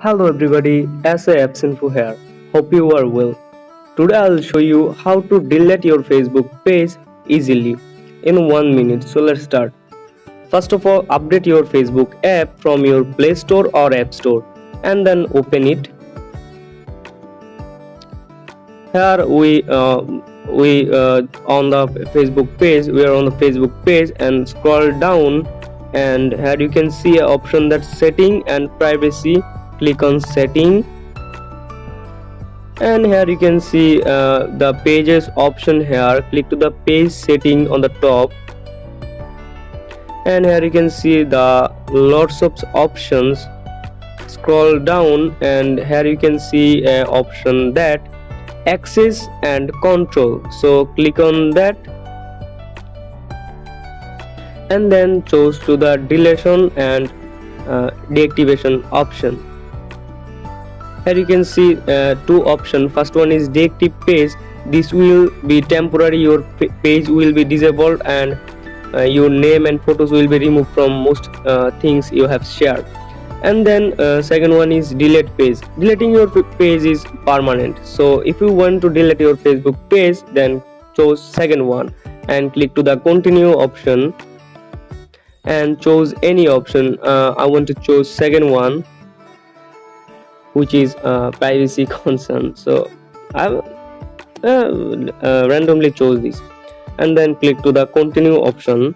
Hello everybody, SA Apps Info here. Hope you are well. Today I'll show you how to delete your Facebook page easily in 1 minute. So let's start. First of all, update your Facebook app from your Play Store or App Store and then open it. Here we on the Facebook page. We are on the Facebook page and scroll down, and here you can see an option that's setting and privacy. Click on setting, and here you can see the pages option. Here click to the page setting on the top, and here you can see the lots of options. Scroll down, and here you can see an option that access and control. So click on that and then choose to the deletion and deactivation option. Here you can see two options. First one is deactive page. This will be temporary. Your page will be disabled and your name and photos will be removed from most things you have shared. And then second one is delete page. Deleting your page is permanent. So if you want to delete your Facebook page, then choose second one and click to the continue option and choose any option. I want to choose second one, which is privacy concern. So I randomly chose this and then click to the continue option.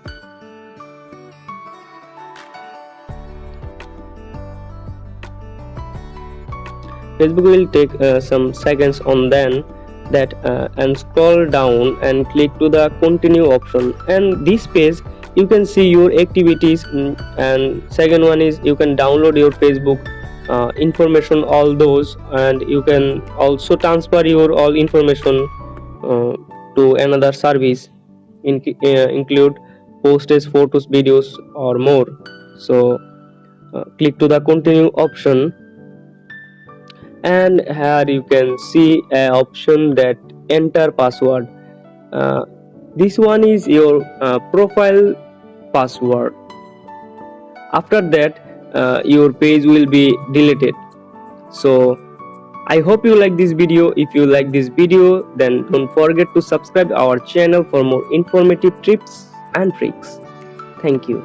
Facebook will take some seconds on then that and scroll down and click to the continue option, and this page you can see your activities, and second one is you can download your Facebook information, all those, and you can also transfer your all information to another service, include posts, photos, videos or more. So click to the continue option, and here you can see an option that enter password. This one is your profile password. After that your page will be deleted. So I hope you like this video. If you like this video, then don't forget to subscribe our channel for more informative tips and tricks. Thank you.